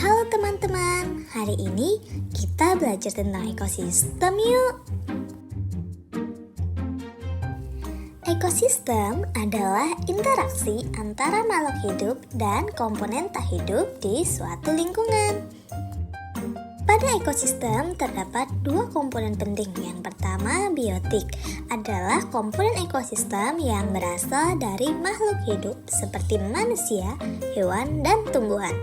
Halo teman-teman, hari ini kita belajar tentang ekosistem yuk. Ekosistem adalah interaksi antara makhluk hidup dan komponen tak hidup di suatu lingkungan. Pada ekosistem terdapat dua komponen penting. Yang pertama, biotik adalah komponen ekosistem yang berasal dari makhluk hidup seperti manusia, hewan, dan tumbuhan.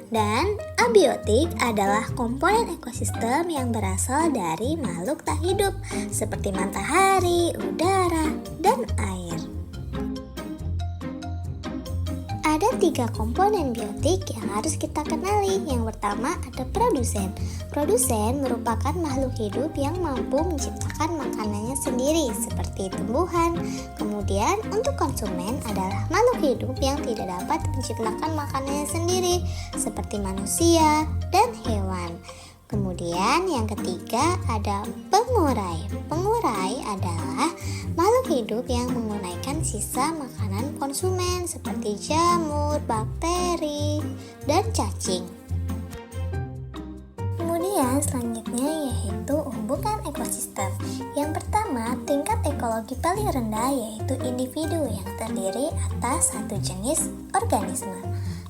Dan abiotik adalah komponen ekosistem yang berasal dari makhluk tak hidup seperti matahari, udara, dan air. Ada tiga komponen biotik yang harus kita kenali. Yang pertama ada produsen. Produsen merupakan makhluk hidup yang mampu menciptakan makanannya sendiri seperti tumbuhan. Kemudian untuk konsumen adalah makhluk hidup yang tidak dapat menciptakan makanannya sendiri seperti manusia dan hewan. Kemudian yang ketiga ada pengurai. Pengurai adalah makhluk hidup yang menguraikan sisa makanan konsumen seperti jamur, bakteri, dan cacing. Kemudian selanjutnya yaitu hubungan ekosistem. Yang pertama, tingkat ekologi paling rendah yaitu individu yang terdiri atas satu jenis organisme.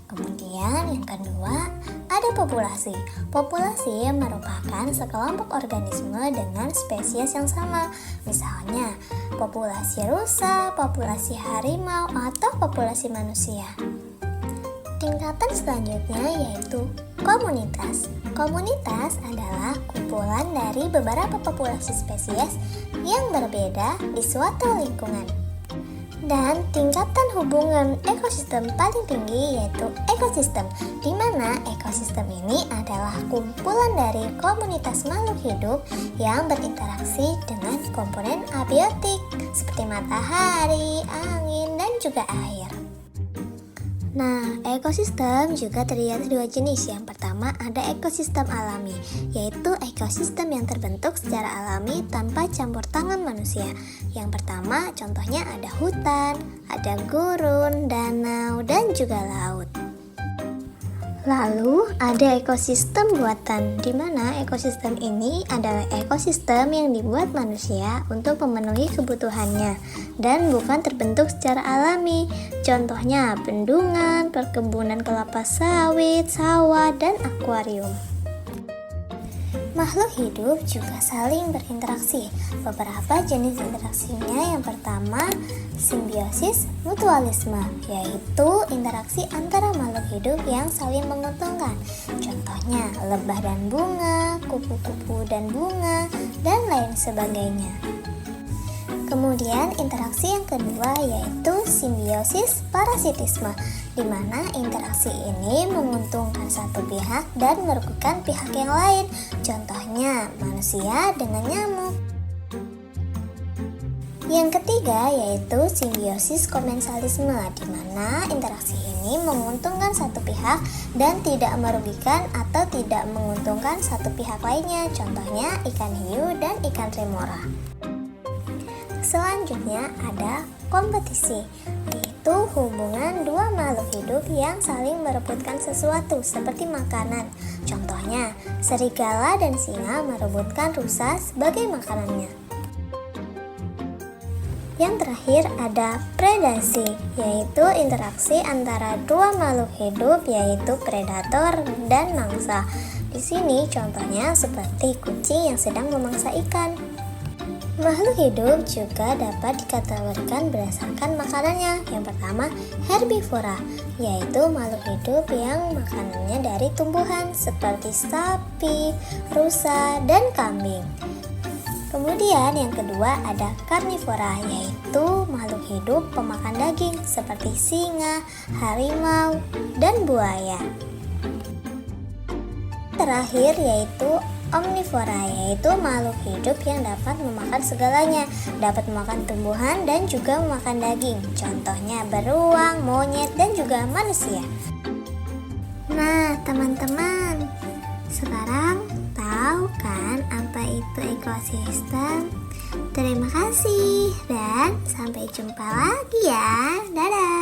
Kemudian yang kedua ada populasi. Populasi merupakan sekelompok organisme dengan spesies yang sama. Misalnya populasi rusa, populasi harimau, atau populasi manusia. Tingkatan selanjutnya yaitu komunitas. Komunitas adalah kumpulan dari beberapa populasi spesies yang berbeda di suatu lingkungan. Dan tingkatan hubungan ekosistem paling tinggi yaitu ekosistem, di mana ekosistem ini adalah kumpulan dari komunitas makhluk hidup yang berinteraksi dengan komponen abiotik seperti matahari, angin, dan juga air. Nah, ekosistem juga terdiri dari dua jenis. Yang pertama ada ekosistem alami, yaitu ekosistem yang terbentuk secara alami tanpa campur tangan manusia. Yang pertama contohnya ada hutan, ada gurun, danau, dan juga laut. Lalu ada ekosistem buatan, di mana ekosistem ini adalah ekosistem yang dibuat manusia untuk memenuhi kebutuhannya dan bukan terbentuk secara alami. Contohnya bendungan, perkebunan kelapa sawit, sawah, dan akuarium. Makhluk hidup juga saling berinteraksi. Beberapa jenis interaksinya yang pertama simbiosis mutualisme, yaitu interaksi antara makhluk hidup yang saling menguntungkan. Contohnya lebah dan bunga, kupu-kupu dan bunga, dan lain sebagainya. Kemudian interaksi yang kedua yaitu simbiosis parasitisme, di mana interaksi ini menguntungkan satu pihak dan merugikan pihak yang lain. Contohnya manusia dengan nyamuk. Yang ketiga yaitu simbiosis komensalisme, di mana interaksi ini menguntungkan satu pihak dan tidak merugikan atau tidak menguntungkan satu pihak lainnya. Contohnya ikan hiu dan ikan remora. Selanjutnya ada kompetisi, yaitu hubungan dua makhluk hidup yang saling merebutkan sesuatu seperti makanan. Contohnya, serigala dan singa merebutkan rusa sebagai makanannya. Yang terakhir ada predasi, yaitu interaksi antara dua makhluk hidup yaitu predator dan mangsa. Di sini contohnya seperti kucing yang sedang memangsa ikan. Makhluk hidup juga dapat dikategorikan berdasarkan makanannya. Yang pertama, herbivora, yaitu makhluk hidup yang makanannya dari tumbuhan seperti sapi, rusa, dan kambing. Kemudian yang kedua ada karnivora, yaitu makhluk hidup pemakan daging seperti singa, harimau, dan buaya. Terakhir yaitu omnivora, yaitu makhluk hidup yang dapat memakan segalanya, dapat memakan tumbuhan dan juga memakan daging. Contohnya beruang, monyet, dan juga manusia. Nah, teman-teman, sekarang tahu kan apa itu ekosistem? Terima kasih dan sampai jumpa lagi ya. Dadah.